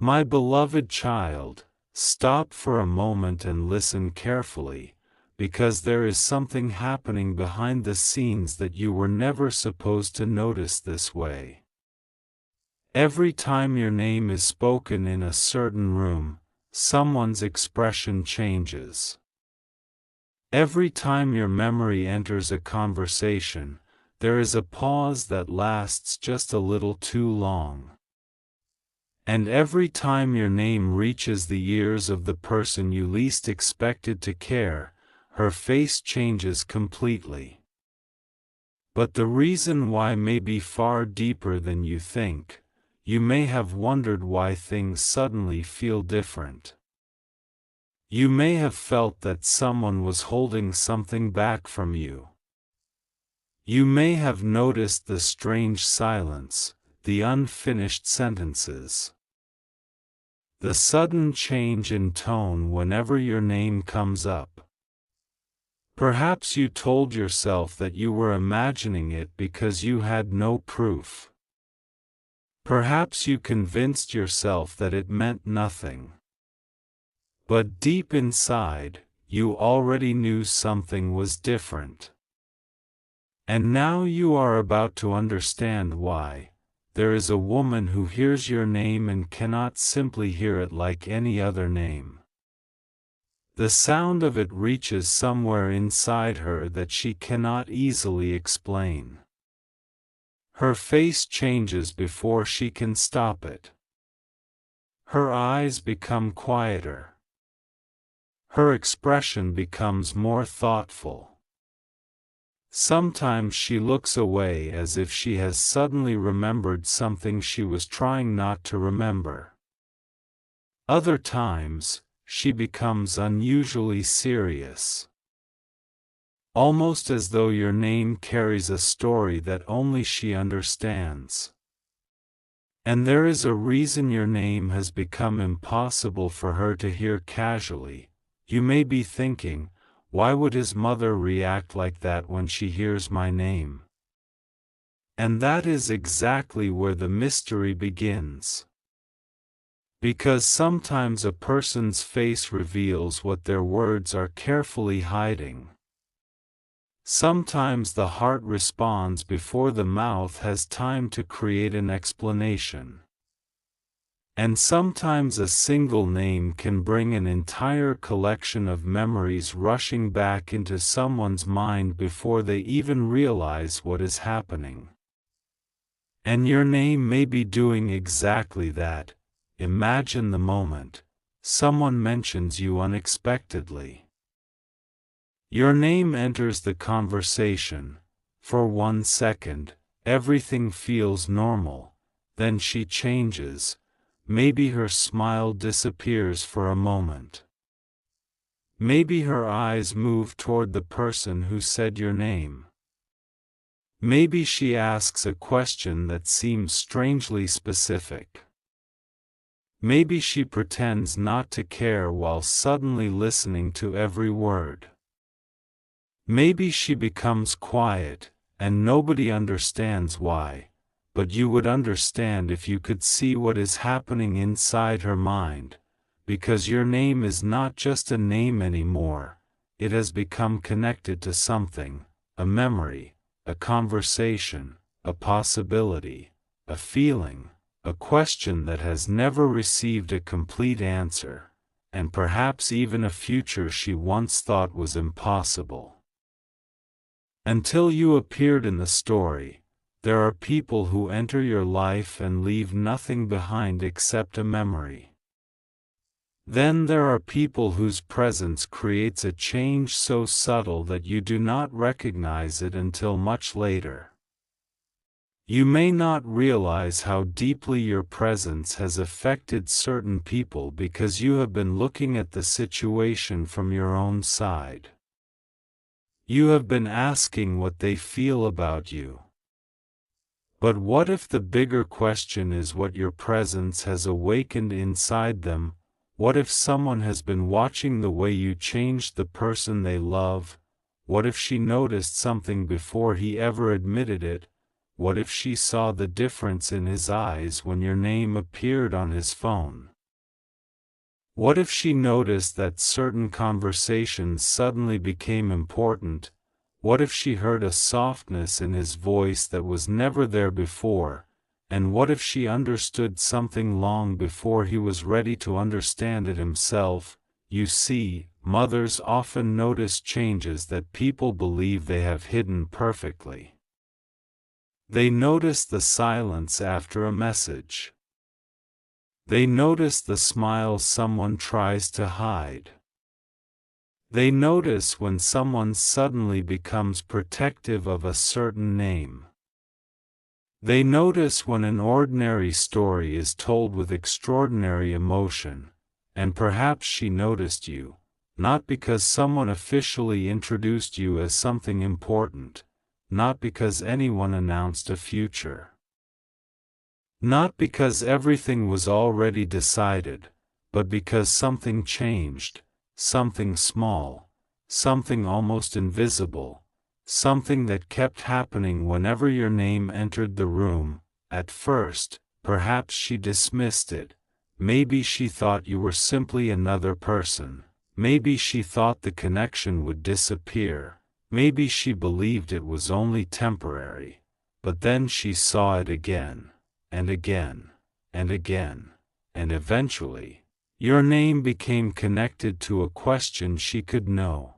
My beloved child, stop for a moment and listen carefully, because there is something happening behind the scenes that you were never supposed to notice this way. Every time your name is spoken in a certain room, someone's expression changes. Every time your memory enters a conversation, there is a pause that lasts just a little too long. And every time your name reaches the ears of the person you least expected to care, her face changes completely. But the reason why may be far deeper than you think. You may have wondered why things suddenly feel different. You may have felt that someone was holding something back from you. You may have noticed the strange silence, the unfinished sentences, the sudden change in tone whenever your name comes up. Perhaps you told yourself that you were imagining it because you had no proof. Perhaps you convinced yourself that it meant nothing. But deep inside, you already knew something was different. And now you are about to understand why. There is a woman who hears your name and cannot simply hear it like any other name. The sound of it reaches somewhere inside her that she cannot easily explain. Her face changes before she can stop it. Her eyes become quieter. Her expression becomes more thoughtful. Sometimes she looks away as if she has suddenly remembered something she was trying not to remember. Other times, she becomes unusually serious. Almost as though your name carries a story that only she understands. And there is a reason your name has become impossible for her to hear casually. You may be thinking, why would his mother react like that when she hears my name? And that is exactly where the mystery begins. Because sometimes a person's face reveals what their words are carefully hiding. Sometimes the heart responds before the mouth has time to create an explanation. And sometimes a single name can bring an entire collection of memories rushing back into someone's mind before they even realize what is happening. And your name may be doing exactly that. Imagine the moment someone mentions you unexpectedly. Your name enters the conversation. For 1 second, everything feels normal. Then she changes. Maybe her smile disappears for a moment. Maybe her eyes move toward the person who said your name. Maybe she asks a question that seems strangely specific. Maybe she pretends not to care while suddenly listening to every word. Maybe she becomes quiet, and nobody understands why. But you would understand if you could see what is happening inside her mind, because your name is not just a name anymore, it has become connected to something, a memory, a conversation, a possibility, a feeling, a question that has never received a complete answer, and perhaps even a future she once thought was impossible. Until you appeared in the story, there are people who enter your life and leave nothing behind except a memory. Then there are people whose presence creates a change so subtle that you do not recognize it until much later. You may not realize how deeply your presence has affected certain people because you have been looking at the situation from your own side. You have been asking what they feel about you. But what if the bigger question is what your presence has awakened inside them? What if someone has been watching the way you changed the person they love? What if she noticed something before he ever admitted it? What if she saw the difference in his eyes when your name appeared on his phone? What if she noticed that certain conversations suddenly became important? What if she heard a softness in his voice that was never there before? And what if she understood something long before he was ready to understand it himself? You see, mothers often notice changes that people believe they have hidden perfectly. They notice the silence after a message. They notice the smile someone tries to hide. They notice when someone suddenly becomes protective of a certain name. They notice when an ordinary story is told with extraordinary emotion, and perhaps she noticed you, not because someone officially introduced you as something important, not because anyone announced a future. Not because everything was already decided, but because something changed, something small, something almost invisible, something that kept happening whenever your name entered the room. At first, perhaps she dismissed it. Maybe she thought you were simply another person. Maybe she thought the connection would disappear. Maybe she believed it was only temporary. But then she saw it again, and again, and again, and eventually, your name became connected to a question she could no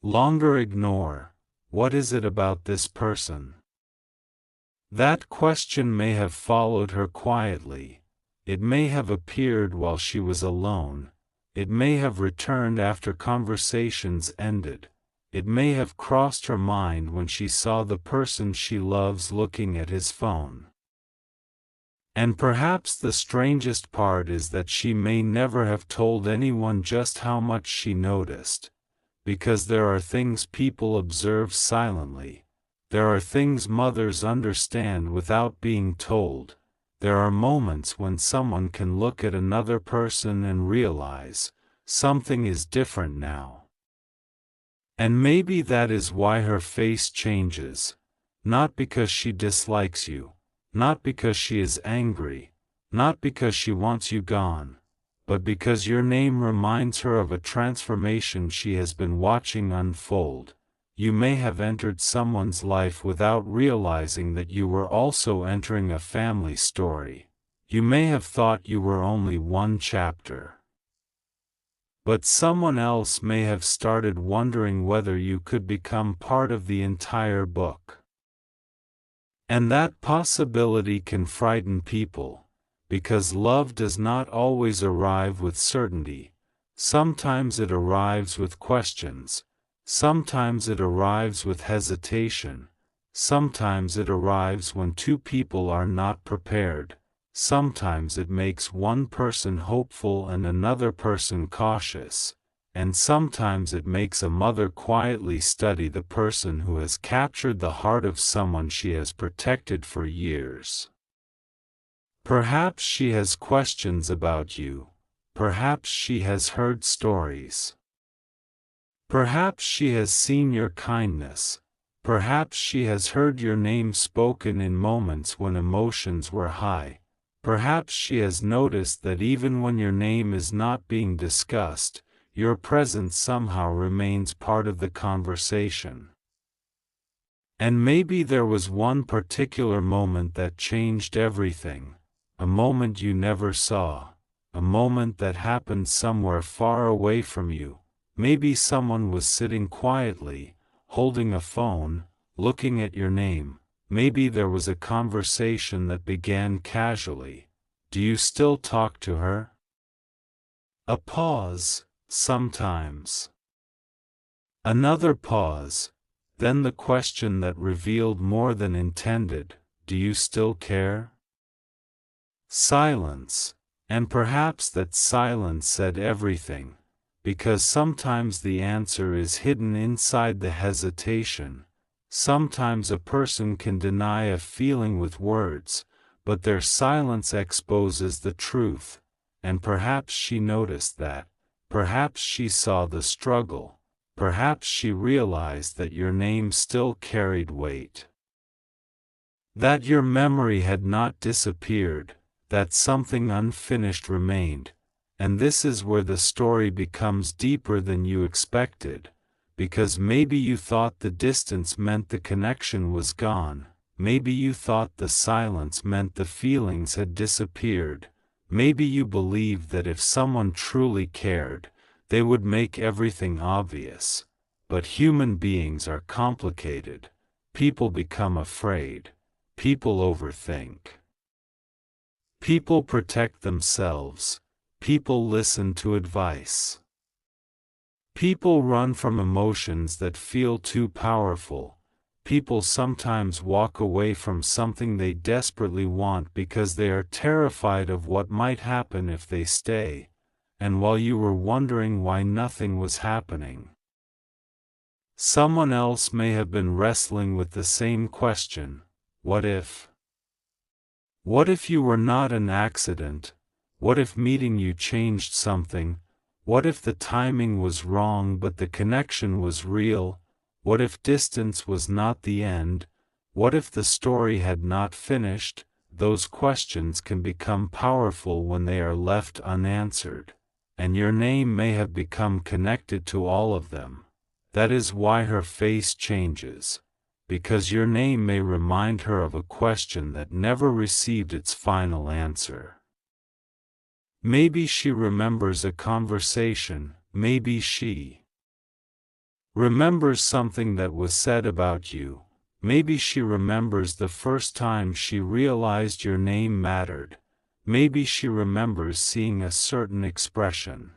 longer ignore. What is it about this person? That question may have followed her quietly. It may have appeared while she was alone. It may have returned after conversations ended. It may have crossed her mind when she saw the person she loves looking at his phone. And perhaps the strangest part is that she may never have told anyone just how much she noticed. Because there are things people observe silently. There are things mothers understand without being told. There are moments when someone can look at another person and realize, something is different now. And maybe that is why her face changes. Not because she dislikes you. Not because she is angry. Not because she wants you gone. But because your name reminds her of a transformation she has been watching unfold. You may have entered someone's life without realizing that you were also entering a family story. You may have thought you were only one chapter. But someone else may have started wondering whether you could become part of the entire book. And that possibility can frighten people, because love does not always arrive with certainty. Sometimes it arrives with questions. Sometimes it arrives with hesitation. Sometimes it arrives when two people are not prepared. Sometimes it makes one person hopeful and another person cautious, and sometimes it makes a mother quietly study the person who has captured the heart of someone she has protected for years. Perhaps she has questions about you. Perhaps she has heard stories. Perhaps she has seen your kindness. Perhaps she has heard your name spoken in moments when emotions were high. Perhaps she has noticed that even when your name is not being discussed, your presence somehow remains part of the conversation. And maybe there was one particular moment that changed everything, a moment you never saw, a moment that happened somewhere far away from you. Maybe someone was sitting quietly, holding a phone, looking at your name. Maybe there was a conversation that began casually. Do you still talk to her? A pause, sometimes. Another pause, then the question that revealed more than intended, do you still care? Silence, and perhaps that silence said everything, because sometimes the answer is hidden inside the hesitation. Sometimes a person can deny a feeling with words, but their silence exposes the truth, and perhaps she noticed that, perhaps she saw the struggle, perhaps she realized that your name still carried weight. That your memory had not disappeared, that something unfinished remained, and this is where the story becomes deeper than you expected, because maybe you thought the distance meant the connection was gone, maybe you thought the silence meant the feelings had disappeared, maybe you believed that if someone truly cared, they would make everything obvious. But human beings are complicated. People become afraid. People overthink. People protect themselves. People listen to advice. People run from emotions that feel too powerful. People sometimes walk away from something they desperately want because they are terrified of what might happen if they stay, and while you were wondering why nothing was happening, someone else may have been wrestling with the same question: what if? What if you were not an accident? What if meeting you changed something? What if the timing was wrong but the connection was real? What if distance was not the end? What if the story had not finished? Those questions can become powerful when they are left unanswered, and your name may have become connected to all of them. That is why her face changes, because your name may remind her of a question that never received its final answer. Maybe she remembers a conversation, maybe she remembers something that was said about you, maybe she remembers the first time she realized your name mattered, maybe she remembers seeing a certain expression.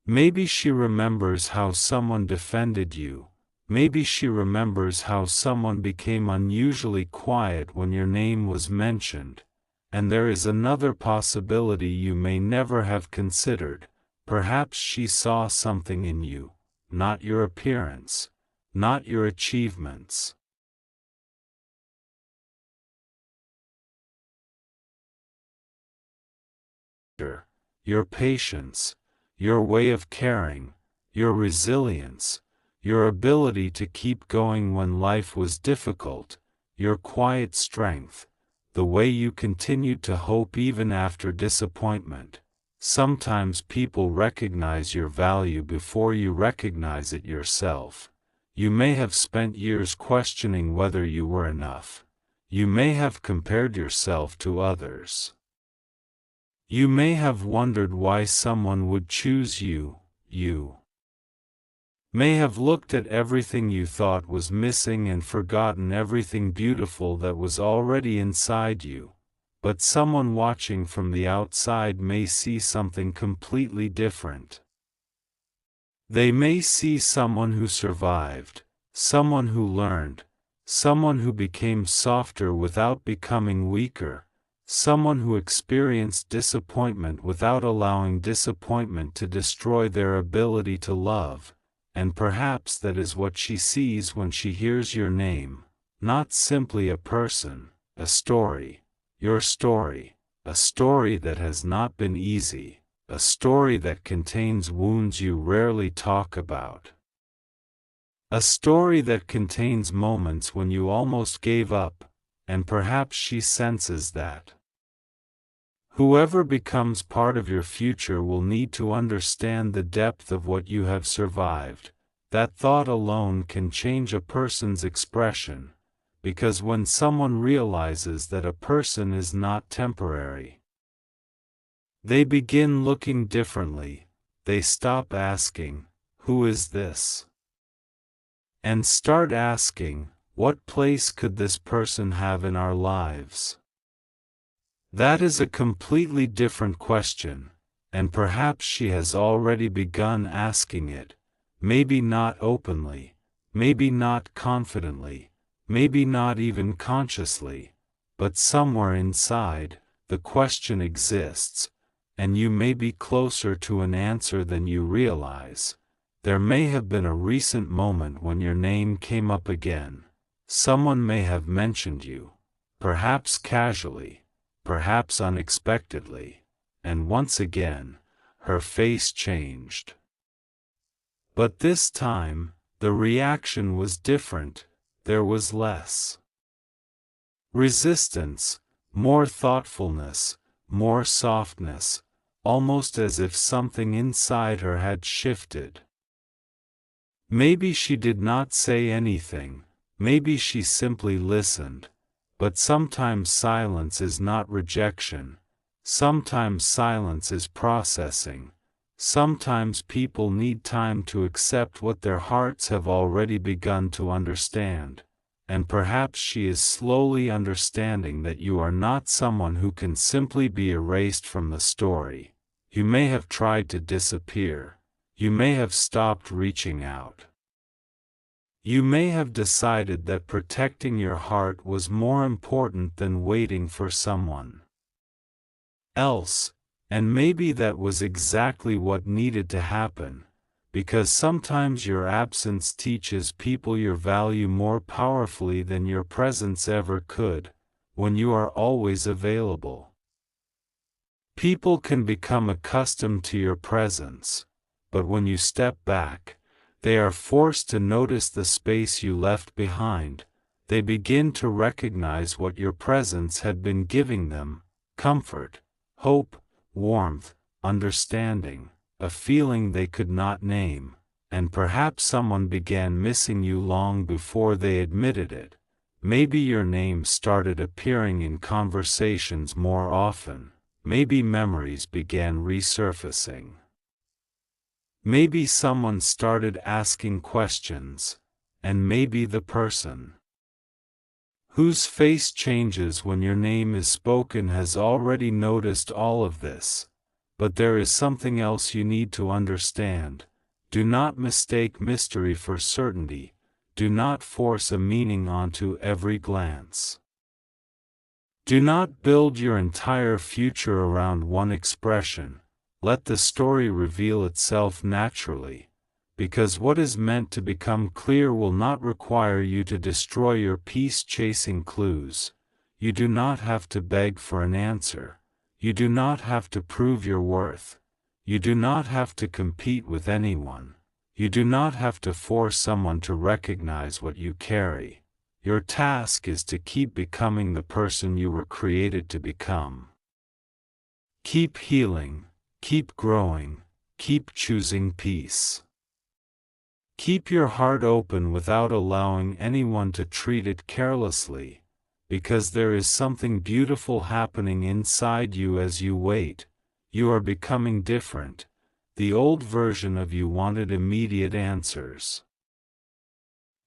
Maybe she remembers how someone defended you, maybe she remembers how someone became unusually quiet when your name was mentioned. And there is another possibility you may never have considered. Perhaps she saw something in you, not your appearance, not your achievements. Your patience, your way of caring, your resilience, your ability to keep going when life was difficult, your quiet strength, the way you continued to hope even after disappointment. Sometimes people recognize your value before you recognize it yourself. You may have spent years questioning whether you were enough. You may have compared yourself to others. You may have wondered why someone would choose you. You may have looked at everything you thought was missing and forgotten everything beautiful that was already inside you. But someone watching from the outside may see something completely different. They may see someone who survived, someone who learned, someone who became softer without becoming weaker, someone who experienced disappointment without allowing disappointment to destroy their ability to love. And perhaps that is what she sees when she hears your name, not simply a person, a story, your story, a story that has not been easy, a story that contains wounds you rarely talk about. A story that contains moments when you almost gave up, and perhaps she senses that. Whoever becomes part of your future will need to understand the depth of what you have survived. That thought alone can change a person's expression, because when someone realizes that a person is not temporary, they begin looking differently. They stop asking, "Who is this?" and start asking, "What place could this person have in our lives?" That is a completely different question, and perhaps she has already begun asking it, maybe not openly, maybe not confidently, maybe not even consciously, but somewhere inside, the question exists, and you may be closer to an answer than you realize. There may have been a recent moment when your name came up again. Someone may have mentioned you, perhaps casually, perhaps unexpectedly, and once again, her face changed. But this time, the reaction was different. There was less resistance, more thoughtfulness, more softness, almost as if something inside her had shifted. Maybe she did not say anything, maybe she simply listened, but sometimes silence is not rejection, sometimes silence is processing, sometimes people need time to accept what their hearts have already begun to understand, and perhaps she is slowly understanding that you are not someone who can simply be erased from the story. You may have tried to disappear. You may have stopped reaching out. You may have decided that protecting your heart was more important than waiting for someone else, and maybe that was exactly what needed to happen, because sometimes your absence teaches people your value more powerfully than your presence ever could, when you are always available. People can become accustomed to your presence, but when you step back, they are forced to notice the space you left behind. They begin to recognize what your presence had been giving them: comfort, hope, warmth, understanding, a feeling they could not name, and perhaps someone began missing you long before they admitted it. Maybe your name started appearing in conversations more often. Maybe memories began resurfacing. Maybe someone started asking questions, and maybe the person whose face changes when your name is spoken has already noticed all of this. But there is something else you need to understand. Do not mistake mystery for certainty. Do not force a meaning onto every glance. Do not build your entire future around one expression. Let the story reveal itself naturally, because what is meant to become clear will not require you to destroy your peace chasing clues. You do not have to beg for an answer. You do not have to prove your worth. You do not have to compete with anyone. You do not have to force someone to recognize what you carry. Your task is to keep becoming the person you were created to become. Keep healing, keep growing, keep choosing peace. Keep your heart open without allowing anyone to treat it carelessly, because there is something beautiful happening inside you as you wait. You are becoming different. The old version of you wanted immediate answers.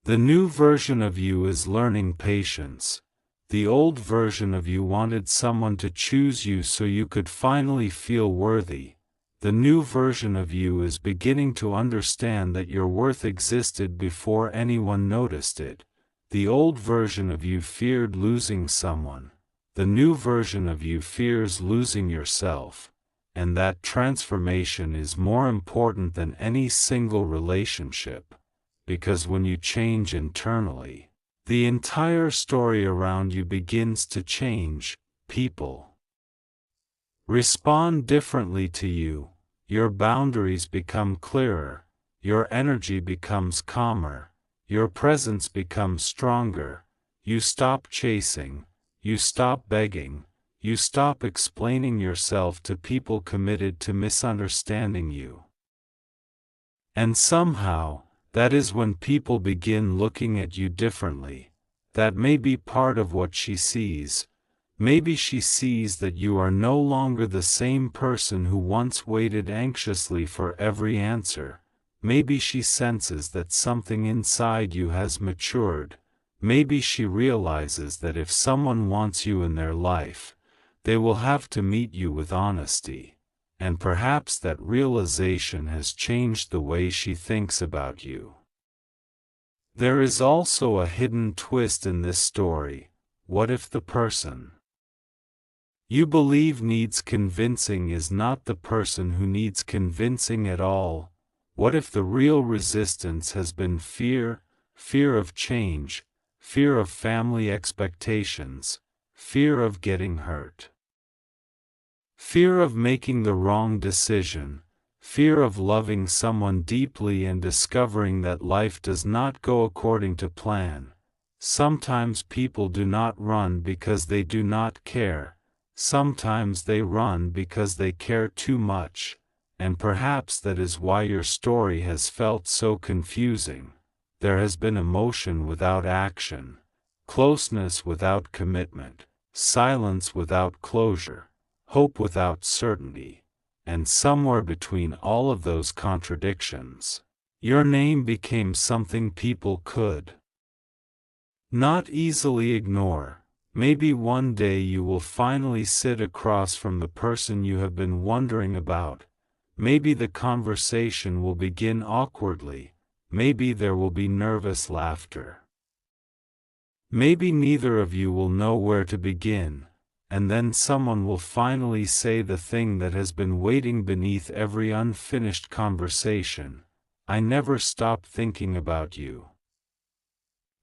The new version of you is learning patience. The old version of you wanted someone to choose you so you could finally feel worthy. The new version of you is beginning to understand that your worth existed before anyone noticed it. The old version of you feared losing someone. The new version of you fears losing yourself. And that transformation is more important than any single relationship. Because when you change internally, the entire story around you begins to change. People respond differently to you. Your boundaries become clearer. Your energy becomes calmer. Your presence becomes stronger. You stop chasing. You stop begging. You stop explaining yourself to people committed to misunderstanding you. And somehow, that is when people begin looking at you differently. That may be part of what she sees. Maybe she sees that you are no longer the same person who once waited anxiously for every answer. Maybe she senses that something inside you has matured. Maybe she realizes that if someone wants you in their life, they will have to meet you with honesty. And perhaps that realization has changed the way she thinks about you. There is also a hidden twist in this story. What if the person you believe needs convincing is not the person who needs convincing at all? What if the real resistance has been fear, fear of change, fear of family expectations, fear of getting hurt? Fear of making the wrong decision, fear of loving someone deeply and discovering that life does not go according to plan. Sometimes people do not run because they do not care. Sometimes they run because they care too much, and perhaps that is why your story has felt so confusing. There has been emotion without action, closeness without commitment, silence without closure, hope without certainty, and somewhere between all of those contradictions, your name became something people could not easily ignore. Maybe one day you will finally sit across from the person you have been wondering about. Maybe the conversation will begin awkwardly. Maybe there will be nervous laughter. Maybe neither of you will know where to begin, and then someone will finally say the thing that has been waiting beneath every unfinished conversation. I never stopped thinking about you.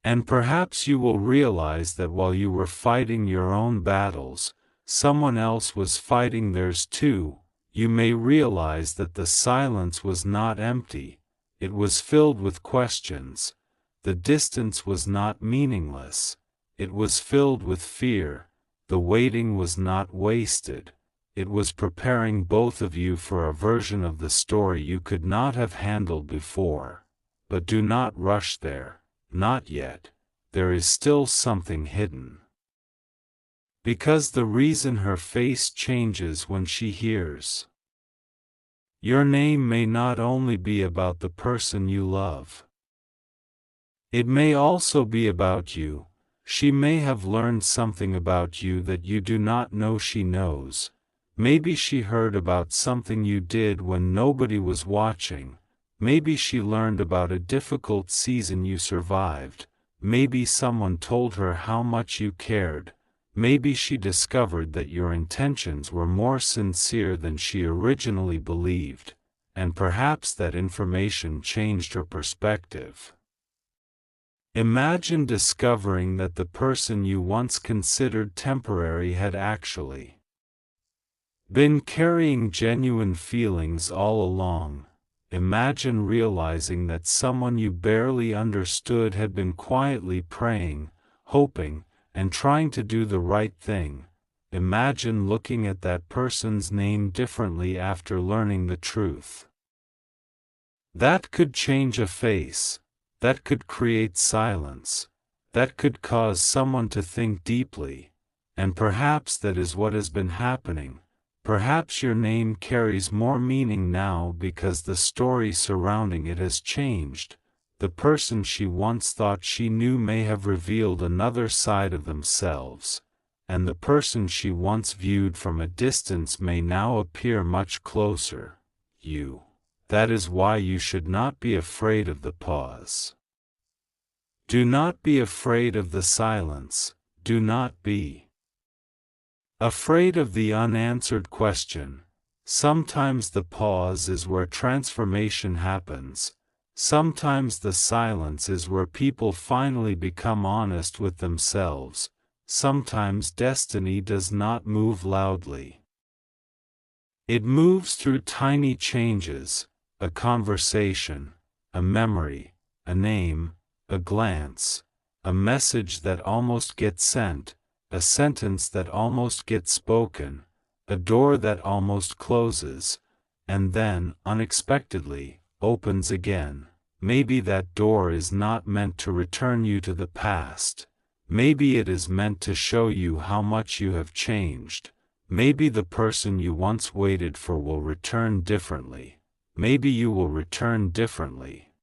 And perhaps you will realize that while you were fighting your own battles, someone else was fighting theirs too. You may realize that the silence was not empty, it was filled with questions. The distance was not meaningless, it was filled with fear. The waiting was not wasted, it was preparing both of you for a version of the story you could not have handled before. But do not rush there. Not yet. There is still something hidden. Because the reason her face changes when she hears your name may not only be about the person you love. It may also be about you. She may have learned something about you that you do not know she knows. Maybe she heard about something you did when nobody was watching. Maybe she learned about a difficult season you survived. Maybe someone told her how much you cared. Maybe she discovered that your intentions were more sincere than she originally believed, and perhaps that information changed her perspective. Imagine discovering that the person you once considered temporary had actually been carrying genuine feelings all along. Imagine realizing that someone you barely understood had been quietly praying, hoping, and trying to do the right thing. Imagine looking at that person's name differently after learning the truth. That could change a face, that could create silence, that could cause someone to think deeply, and perhaps that is what has been happening. Perhaps your name carries more meaning now because the story surrounding it has changed. The person she once thought she knew may have revealed another side of themselves, and the person she once viewed from a distance may now appear much closer. That is why you should not be afraid of the pause. Do not be afraid of the silence. Do not be afraid of the unanswered question. Sometimes the pause is where transformation happens. Sometimes the silence is where people finally become honest with themselves. Sometimes destiny does not move loudly. It moves through tiny changes, a conversation, a memory, a name, a glance, a message that almost gets sent, a sentence that almost gets spoken, a door that almost closes, and then, unexpectedly, opens again. Maybe that door is not meant to return you to the past. Maybe it is meant to show you how much you have changed. Maybe the person you once waited for will return differently. Maybe you will return differently.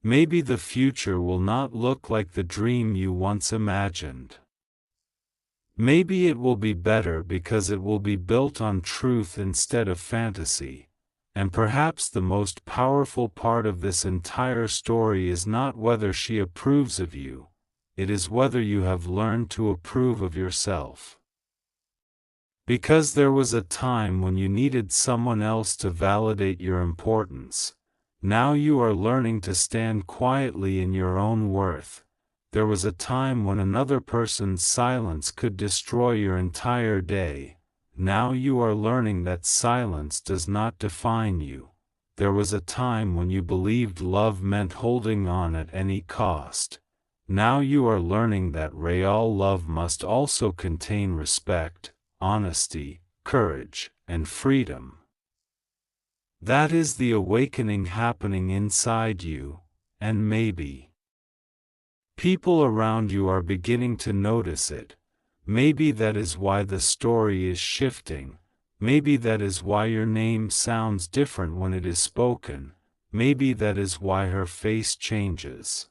Maybe the future will not look like the dream you once imagined. Maybe it will be better because it will be built on truth instead of fantasy. And perhaps the most powerful part of this entire story is not whether she approves of you, it is whether you have learned to approve of yourself. Because there was a time when you needed someone else to validate your importance. Now you are learning to stand quietly in your own worth. There was a time when another person's silence could destroy your entire day. Now you are learning that silence does not define you. There was a time when you believed love meant holding on at any cost. Now you are learning that real love must also contain respect, honesty, courage, and freedom. That is the awakening happening inside you, and maybe people around you are beginning to notice it. Maybe that is why the story is shifting. Maybe that is why your name sounds different when it is spoken. Maybe that is why her face changes.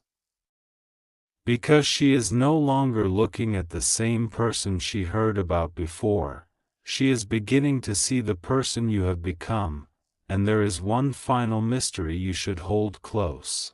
Because she is no longer looking at the same person she heard about before. She is beginning to see the person you have become, and there is one final mystery you should hold close.